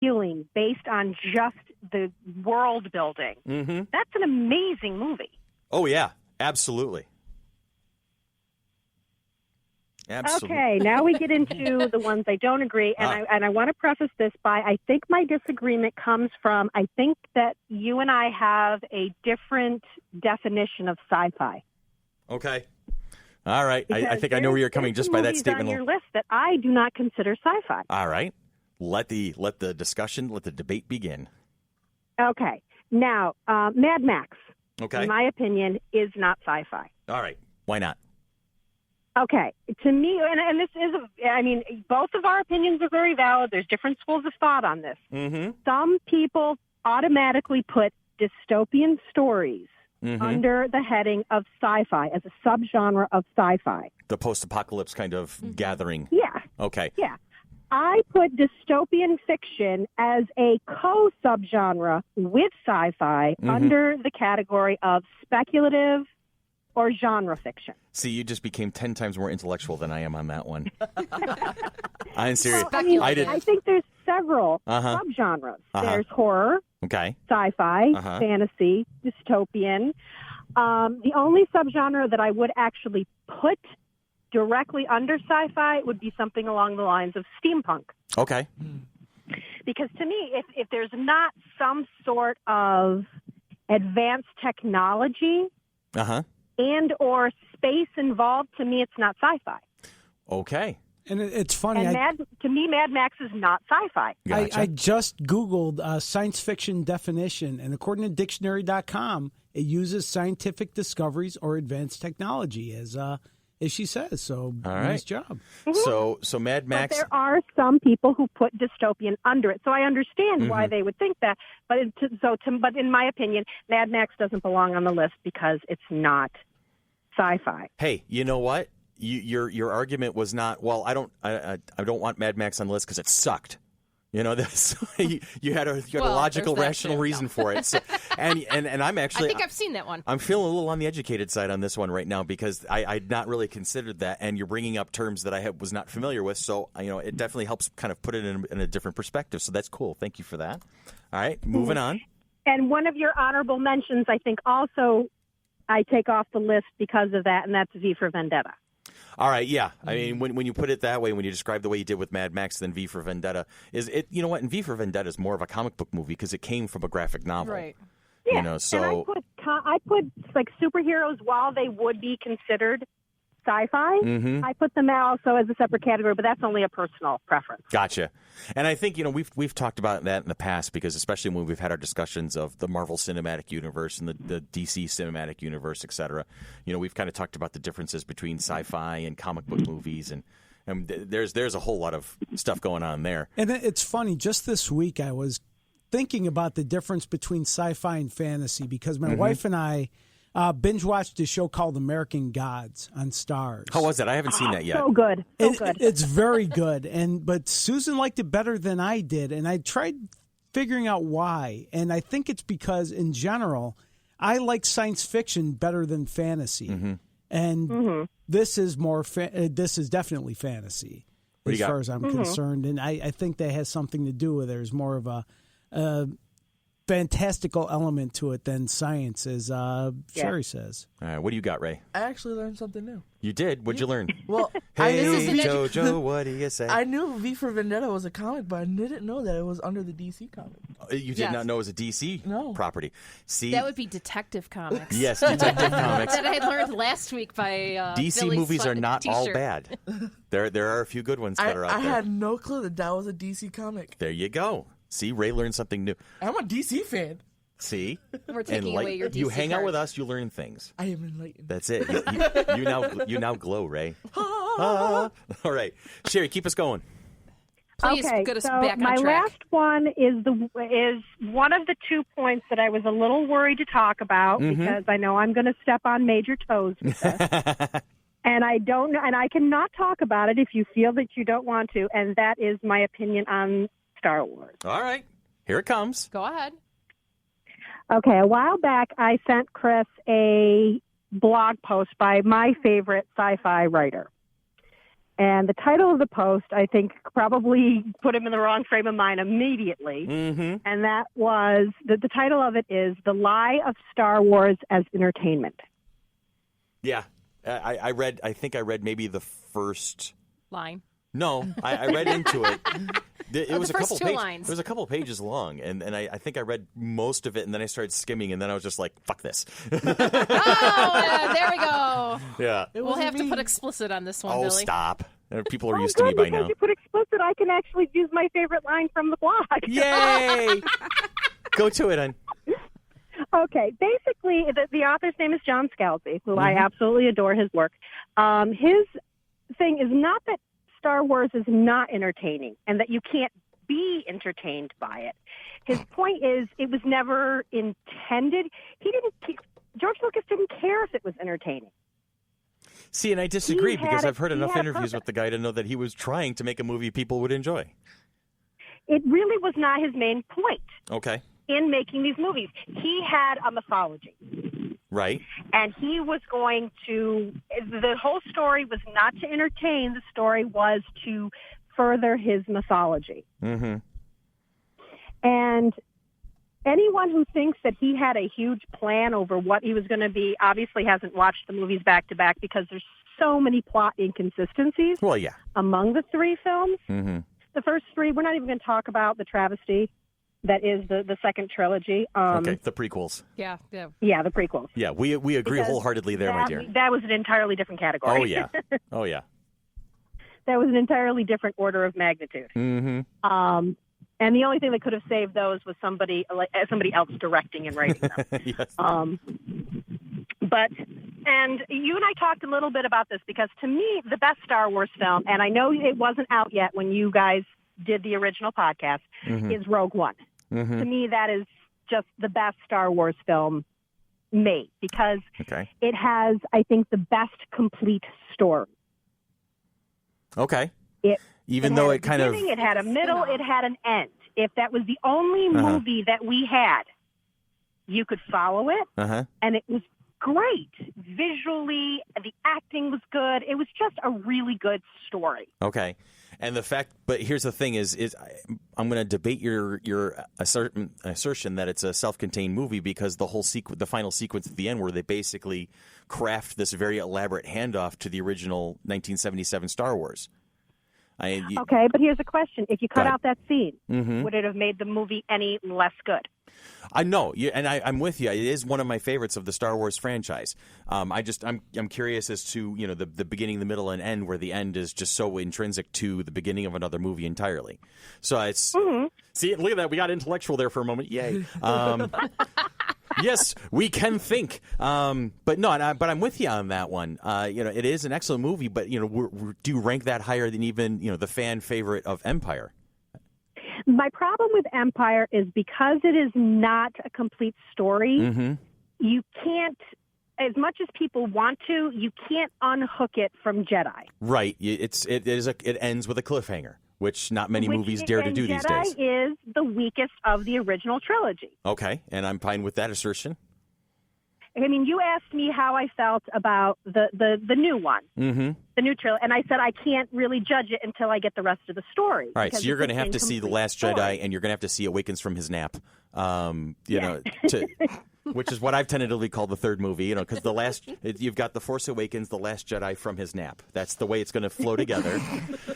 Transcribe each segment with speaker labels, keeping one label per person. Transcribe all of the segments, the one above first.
Speaker 1: feeling based on just the world building.
Speaker 2: Mm-hmm.
Speaker 1: That's an amazing movie.
Speaker 2: Oh, yeah, absolutely.
Speaker 1: Okay, now we get into the ones I don't agree, and I want to preface this by I think my disagreement comes from I think that you and I have a different definition of sci-fi.
Speaker 2: Okay. All right. I think I know where you're coming just by that statement.
Speaker 1: On your list that I do not consider sci-fi.
Speaker 2: All right. Let the discussion, let the debate begin.
Speaker 1: Okay. Now, Mad Max,
Speaker 2: okay,
Speaker 1: in my opinion, is not sci-fi.
Speaker 2: All right. Why not?
Speaker 1: Okay. To me, and this is, I mean, both of our opinions are very valid. There's different schools of thought on this.
Speaker 2: Mm-hmm.
Speaker 1: Some people automatically put dystopian stories under the heading of sci-fi as a subgenre of sci-fi.
Speaker 2: The post-apocalypse kind of gathering.
Speaker 1: Yeah.
Speaker 2: Okay.
Speaker 1: Yeah. I put dystopian fiction as a co-subgenre with sci-fi under the category of speculative or genre fiction.
Speaker 2: See, you just became 10 times more intellectual than I am on that one. I'm serious.
Speaker 1: Well, I think there's several subgenres. There's horror, sci-fi, fantasy, dystopian. The only subgenre that I would actually put directly under sci-fi would be something along the lines of steampunk.
Speaker 2: Okay.
Speaker 1: Because to me, if there's not some sort of advanced technology and or space involved, to me, it's not sci-fi.
Speaker 2: Okay.
Speaker 3: And it's funny.
Speaker 1: And to me, Mad Max is not sci-fi.
Speaker 3: Gotcha. I just Googled science fiction definition, and according to dictionary.com, it uses scientific discoveries or advanced technology, as she says. So, nice job.
Speaker 2: So Mad Max.
Speaker 1: But there are some people who put dystopian under it, so I understand why they would think that. But but in my opinion, Mad Max doesn't belong on the list because it's not sci-fi.
Speaker 2: Hey, you know what? Your argument was not, well, I don't want Mad Max on the list because it sucked. You know, you had a logical, rational reason for it. So, and I'm actually,
Speaker 4: I think I've seen that one.
Speaker 2: I'm feeling a little on the educated side on this one right now because I'd not really considered that, and you're bringing up terms that I was not familiar with. So it definitely helps kind of put it in a different perspective. So that's cool. Thank you for that. All right, moving on.
Speaker 1: And one of your honorable mentions, I think, also I take off the list because of that, and that's V for Vendetta.
Speaker 2: All right, yeah. I mean, when you put it that way, when you describe the way you did with Mad Max, then V for Vendetta is it. You know what? And V for Vendetta is more of a comic book movie because it came from a graphic novel,
Speaker 4: right?
Speaker 1: Yeah.
Speaker 2: You know, so
Speaker 1: and I put like superheroes while they would be considered sci-fi. I put them also as a separate category, but that's only a personal preference.
Speaker 2: Gotcha. And I think we've talked about that in the past because especially when we've had our discussions of the Marvel Cinematic Universe and the DC Cinematic Universe, et cetera. We've kind of talked about the differences between sci-fi and comic book movies, and there's a whole lot of stuff going on there.
Speaker 3: And it's funny. Just this week, I was thinking about the difference between sci-fi and fantasy because my wife and I binge watched a show called American Gods on Starz.
Speaker 2: How was it? I haven't seen that yet.
Speaker 1: So good. Good.
Speaker 3: It's very good. But Susan liked it better than I did, and I tried figuring out why. And I think it's because, in general, I like science fiction better than fantasy. And this is this is definitely fantasy as far as I'm concerned. And I think that has something to do with it. There's more of a fantastical element to it than science, as Cheri says.
Speaker 2: All right, what do you got, Ray?
Speaker 5: I actually learned something new.
Speaker 2: You did? What'd you learn?
Speaker 5: Well,
Speaker 2: hey, Jojo, what do you say?
Speaker 5: I knew V for Vendetta was a comic, but I didn't know that it was under the DC comic.
Speaker 2: You did not know it was a DC property. See,
Speaker 4: that would be Detective Comics.
Speaker 2: Yes, Detective Comics.
Speaker 4: That I learned last week by
Speaker 2: DC
Speaker 4: Billy's
Speaker 2: movies are not
Speaker 4: t-shirt.
Speaker 2: all bad. There are a few good ones that are out there.
Speaker 5: I had no clue that was a DC comic.
Speaker 2: There you go. See, Ray learned something new.
Speaker 5: I'm a DC fan.
Speaker 2: See?
Speaker 4: We're taking away your DC
Speaker 2: You hang out
Speaker 4: card.
Speaker 2: with us, you learn things.
Speaker 5: I am enlightened.
Speaker 2: That's it. You now glow, Ray. All right. Cheri, keep us going.
Speaker 4: Please
Speaker 1: okay,
Speaker 4: get us
Speaker 1: so
Speaker 4: back on
Speaker 1: my
Speaker 4: track.
Speaker 1: last one is one of the 2 points that I was a little worried to talk about because I know I'm going to step on major toes with this. And I don't know, and I cannot talk about it if you feel that you don't want to, and that is my opinion on Star Wars.
Speaker 2: All right. Here it comes.
Speaker 4: Go ahead.
Speaker 1: Okay, a while back, I sent Chris a blog post by my favorite sci-fi writer. And the title of the post, I think, probably put him in the wrong frame of mind immediately.
Speaker 2: Mm-hmm.
Speaker 1: And that was, the title of it is The Lie of Star Wars as Entertainment.
Speaker 2: Yeah. I think I read maybe the first
Speaker 4: line.
Speaker 2: No, I read into it. It was
Speaker 4: the
Speaker 2: a
Speaker 4: first
Speaker 2: couple
Speaker 4: two
Speaker 2: pages.
Speaker 4: lines.
Speaker 2: It was a couple pages long, and I think I read most of it, and then I started skimming, and then I was just like, "Fuck this."
Speaker 4: Oh, there we go.
Speaker 2: Yeah.
Speaker 4: We'll have to put explicit on this one,
Speaker 2: Oh,
Speaker 4: Billy.
Speaker 2: stop! People are used to me by now.
Speaker 1: Because you put explicit, I can actually use my favorite line from the blog.
Speaker 2: Yay! Go to it, hon.
Speaker 1: Okay, basically, the author's name is John Scalzi, who I absolutely adore his work. His thing is not that Star Wars is not entertaining and that you can't be entertained by it. His point is it was never intended. George Lucas didn't care if it was entertaining.
Speaker 2: See, and I disagree because I've heard enough
Speaker 1: had a
Speaker 2: interviews with the guy to know that he was trying to make a movie people would enjoy.
Speaker 1: It really was not his main point
Speaker 2: Okay.
Speaker 1: in making these movies. He had a mythology.
Speaker 2: Right.
Speaker 1: And he was going to, the whole story was not to entertain, the story was to further his mythology.
Speaker 2: Mm-hmm.
Speaker 1: And anyone who thinks that he had a huge plan over what he was going to be obviously hasn't watched the movies back to back because there's so many plot inconsistencies
Speaker 2: Well, yeah.
Speaker 1: among the three films.
Speaker 2: Mm-hmm.
Speaker 1: The first three, we're not even going to talk about the travesty that is the second trilogy.
Speaker 2: Okay, the prequels.
Speaker 4: Yeah.
Speaker 1: Yeah, the prequels.
Speaker 2: Yeah, we agree
Speaker 1: Because
Speaker 2: wholeheartly there, my
Speaker 1: that,
Speaker 2: dear.
Speaker 1: That was an entirely different category.
Speaker 2: Oh, yeah. Oh, yeah.
Speaker 1: That was an entirely different order of magnitude.
Speaker 2: Mm-hmm.
Speaker 1: And the only thing that could have saved those was somebody else directing and writing them.
Speaker 2: Yes.
Speaker 1: And you and I talked a little bit about this because to me, the best Star Wars film, and I know it wasn't out yet when you guys did the original podcast, is Rogue One.
Speaker 2: Mm-hmm.
Speaker 1: To me, that is just the best Star Wars film made because it has, I think, the best complete story.
Speaker 2: Okay.
Speaker 1: Even though it kind of... It had a middle, it had an end. If that was the only movie that we had, you could follow it, and it was great. Visually, the acting was good. It was just a really good story.
Speaker 2: Okay. And the fact, but here's the thing is I'm going to debate your assertion that it's a self-contained movie because the whole the final sequence at the end where they basically craft this very elaborate handoff to the original 1977 Star Wars.
Speaker 1: Okay, but here's a question. If you cut out that scene, would it have made the movie any less good?
Speaker 2: I know, and I'm with you. It is one of my favorites of the Star Wars franchise. I'm curious as to the beginning, the middle, and end, where the end is just so intrinsic to the beginning of another movie entirely. So it's see, look at that. We got intellectual there for a moment. Yay. Yes, we can think. But no, but I'm with you on that one. It is an excellent movie, but do you rank that higher than even the fan favorite of Empire?
Speaker 1: My problem with Empire is because it is not a complete story, you can't, as much as people want to, you can't unhook it from Jedi.
Speaker 2: Right. It ends with a cliffhanger, which not many movies dare to do these days.
Speaker 1: Jedi is the weakest of the original trilogy.
Speaker 2: Okay, and I'm fine with that assertion.
Speaker 1: I mean, you asked me how I felt about the new one, the new trilogy, and I said I can't really judge it until I get the rest of the story.
Speaker 2: All right, so you're going to have to see The Last Jedi, and you're going to have to see Awakens from his nap. Which is what I've tentatively called the third movie, because you've got The Force Awakens, The Last Jedi from his nap. That's the way it's going to flow together.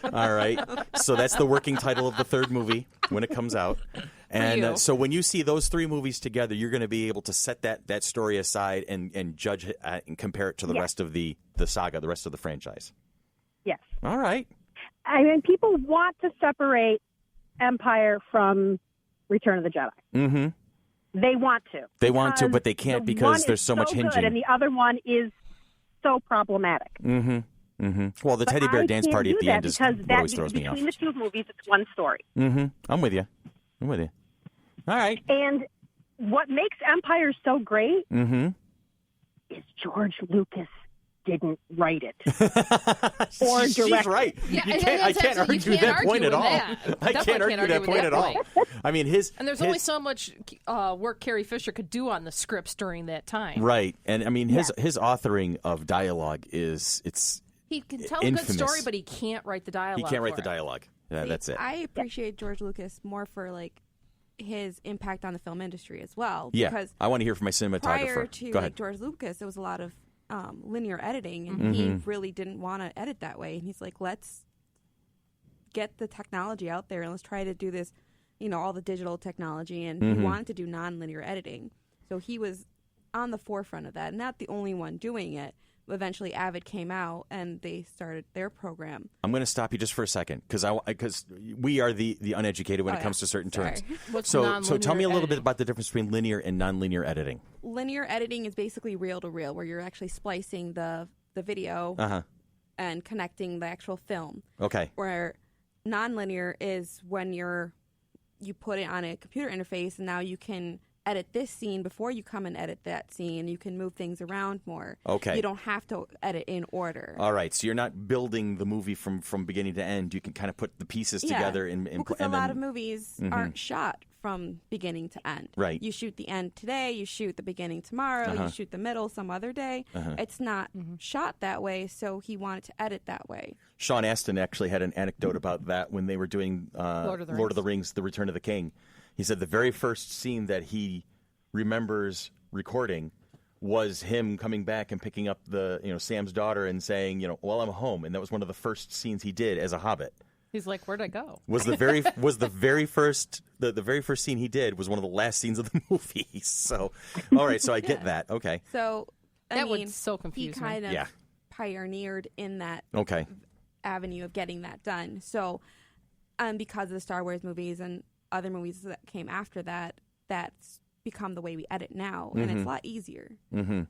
Speaker 2: All right, so that's the working title of the third movie when it comes out. And so when you see those three movies together, you're going to be able to set that story aside and judge it and compare it to the rest of the saga, the rest of the franchise.
Speaker 1: Yes.
Speaker 2: All right.
Speaker 1: I mean, people want to separate Empire from Return of the Jedi. Mm-hmm. They want to.
Speaker 2: They want to, but they can't because there's so much hinging.
Speaker 1: And the other one is so problematic.
Speaker 2: Mm-hmm. Mm-hmm. Well, the teddy bear dance party at the end is what always throws me off.
Speaker 1: Between the two movies, it's one story.
Speaker 2: Mm-hmm. I'm with you. All right.
Speaker 1: And what makes Empire so great is George Lucas didn't write it or direct.
Speaker 2: She's right.
Speaker 4: Yeah,
Speaker 2: I can't argue that point at all. I can't argue that point at all. I mean,
Speaker 4: and there's only so much work Carrie Fisher could do on the scripts during that time.
Speaker 2: Right, and I mean his authoring of dialogue is
Speaker 4: He can tell
Speaker 2: infamous.
Speaker 4: a good story, but he can't write the dialogue.
Speaker 2: He can't write
Speaker 4: for
Speaker 2: the
Speaker 4: it.
Speaker 2: dialogue. Yeah,
Speaker 6: See,
Speaker 2: that's it.
Speaker 6: I appreciate George Lucas more for like his impact on the film industry as well.
Speaker 2: Yeah,
Speaker 6: Because
Speaker 2: I want to hear from my cinematographer.
Speaker 6: prior to
Speaker 2: Go
Speaker 6: like
Speaker 2: ahead.
Speaker 6: George Lucas, there was a lot of linear editing, and
Speaker 2: Mm-hmm.
Speaker 6: he really didn't want to edit that way. And he's like, let's get the technology out there and let's try to do this, all the digital technology. And he wanted to do non-linear editing. So he was on the forefront of that, not the only one doing it. Eventually, Avid came out and they started their program.
Speaker 2: I'm going to stop you just for a second because we are the uneducated when it comes to certain terms.
Speaker 4: What's
Speaker 2: So
Speaker 4: non-linear
Speaker 2: tell me a little bit
Speaker 4: editing?
Speaker 2: about the difference between linear and non-linear editing.
Speaker 6: Linear editing is basically reel to reel, where you're actually splicing the video and connecting the actual film.
Speaker 2: Okay.
Speaker 6: Where non-linear is when you put it on a computer interface, and now you can edit this scene before you come and edit that scene. You can move things around more.
Speaker 2: Okay.
Speaker 6: You don't have to edit in order.
Speaker 2: All right. So you're not building the movie from beginning to end. You can kind of put the pieces together
Speaker 6: because a lot of movies aren't shot from beginning to end.
Speaker 2: Right.
Speaker 6: You shoot the end today, you shoot the beginning tomorrow, you shoot the middle some other day. It's not shot that way, so he wanted to edit that way.
Speaker 2: Sean Astin actually had an anecdote about that when they were doing Lord of the Rings, The Return of the King. He said the very first scene that he remembers recording was him coming back and picking up Sam's daughter and saying, well, I'm home. And that was one of the first scenes he did as a Hobbit.
Speaker 4: He's like, where'd I go?
Speaker 2: Was the very first scene he did was one of the last scenes of the movie. So, all right, so I get that. Okay.
Speaker 6: So
Speaker 4: That would so confuse
Speaker 6: he
Speaker 4: me.
Speaker 6: kind of pioneered in that
Speaker 2: Okay.
Speaker 6: avenue of getting that done. So because of the Star Wars movies and other movies that came after that, that's become the way we edit now, and it's a lot easier.
Speaker 2: Mm-hmm.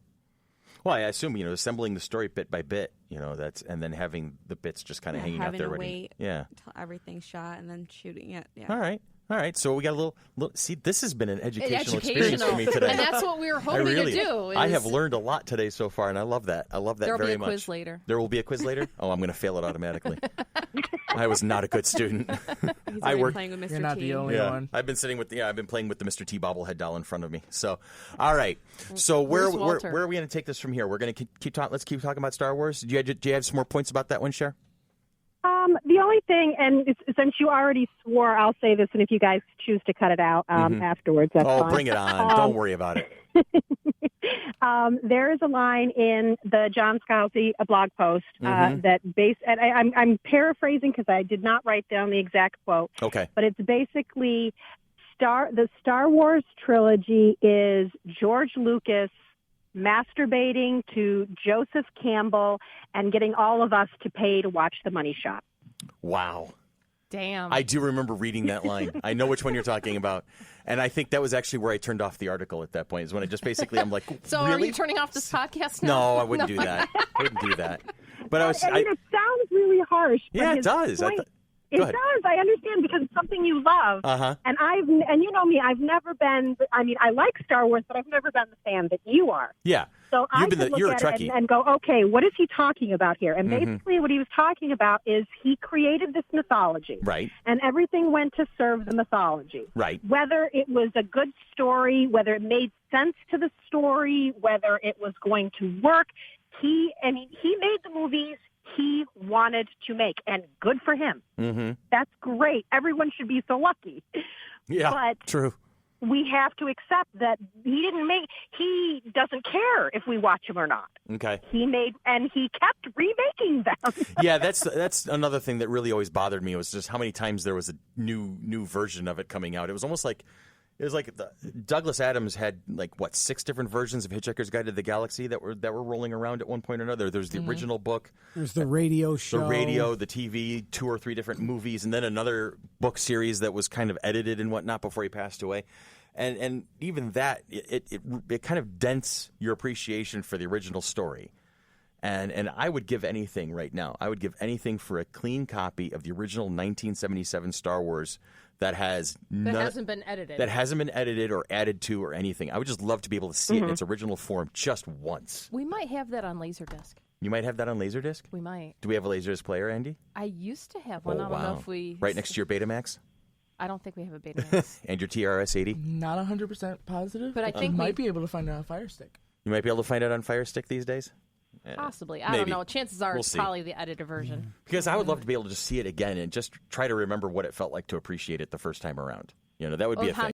Speaker 2: Well, I assume assembling the story bit by bit, and then having the bits just kind of hanging out there
Speaker 6: having to
Speaker 2: ready.
Speaker 6: wait until everything's shot and then shooting it. Yeah.
Speaker 2: All right. So we got a little. See, this has been an educational experience for me today.
Speaker 4: And that's what we were hoping to do.
Speaker 2: I have learned a lot today so far, and I love that. I love that very much.
Speaker 4: There'll be a quiz later.
Speaker 2: There will be a quiz later? Oh, I'm going to fail it automatically. I was not a good student.
Speaker 6: He's
Speaker 2: I worked
Speaker 6: playing with Mr.
Speaker 5: You're not
Speaker 6: T.
Speaker 5: the only one.
Speaker 2: I've been sitting with I've been playing with the Mr. T bobblehead doll in front of me. So, all right. So where
Speaker 4: Where's Walter?
Speaker 2: are we going to take this from here? We're going to keep talking. Let's keep talking about Star Wars. Do you have some more points about that one, Cher?
Speaker 1: The only thing, and since you already swore, I'll say this, and if you guys choose to cut it out afterwards, that's fine.
Speaker 2: Bring it on. Don't worry about it.
Speaker 1: There is a line in the John Scalzi blog post and I'm paraphrasing because I did not write down the exact quote.
Speaker 2: Okay.
Speaker 1: But it's basically the Star Wars trilogy is George Lucas masturbating to Joseph Campbell and getting all of us to pay to watch The Money Shot.
Speaker 2: Wow.
Speaker 4: Damn.
Speaker 2: I do remember reading that line. I know which one you're talking about. And I think that was actually where I turned off the article at that point, is when I just basically, I'm like,
Speaker 4: So
Speaker 2: really?
Speaker 4: are you turning off this podcast now?
Speaker 2: No, I wouldn't do that. I wouldn't do that. But
Speaker 1: it sounds really harsh. But
Speaker 2: Yeah, it
Speaker 1: his
Speaker 2: does.
Speaker 1: point-
Speaker 2: Go
Speaker 1: It
Speaker 2: ahead.
Speaker 1: does. I understand because it's something you love. And you know me, I've never been. I mean, I like Star Wars, but I've never been the fan that you are.
Speaker 2: Yeah.
Speaker 1: So I could look
Speaker 2: you're a
Speaker 1: at
Speaker 2: Trekkie.
Speaker 1: it and go, okay, what is he talking about here? And basically, what he was talking about is he created this mythology,
Speaker 2: Right.
Speaker 1: and everything went to serve the mythology.
Speaker 2: Right.
Speaker 1: Whether it was a good story, whether it made sense to the story, whether it was going to work, he made the movies he wanted to make, and good for him.
Speaker 2: Mm-hmm.
Speaker 1: That's great. Everyone should be so lucky.
Speaker 2: Yeah,
Speaker 1: but
Speaker 2: true.
Speaker 1: We have to accept that he doesn't care if we watch him or not.
Speaker 2: Okay.
Speaker 1: He kept remaking them.
Speaker 2: Yeah, that's another thing that really always bothered me, was just how many times there was a new version of it coming out. It was almost like Douglas Adams had 6 different versions of Hitchhiker's Guide to the Galaxy that were rolling around at one point or another. There's the original book.
Speaker 3: There's the radio show.
Speaker 2: The radio, the TV, 2 or 3 different movies, and then another book series that was kind of edited and whatnot before he passed away. And even that, it kind of dents your appreciation for the original story. And I would give anything right now. I would give anything for a clean copy of the original 1977 Star Wars that hasn't been edited or added to or anything. I would just love to be able to see it in its original form just once.
Speaker 4: We might have that on Laserdisc.
Speaker 2: You might have that on Laserdisc?
Speaker 4: We might.
Speaker 2: Do we have a Laserdisc player, Andy?
Speaker 4: I used to have one. I don't know if we...
Speaker 2: Right next to your Betamax?
Speaker 4: I don't think we have a Betamax.
Speaker 2: And your TRS-80?
Speaker 5: Not 100% positive,
Speaker 4: but I think
Speaker 5: might be able to find it on Fire Stick.
Speaker 2: You might be able to find it on Fire Stick these days?
Speaker 4: Possibly. I
Speaker 2: Maybe.
Speaker 4: don't know. Chances are
Speaker 2: We'll
Speaker 4: it's
Speaker 2: see.
Speaker 4: probably the edited version.
Speaker 2: Because I would love to be able to just see it again and just try to remember what it felt like to appreciate it the first time around. That would be a thing.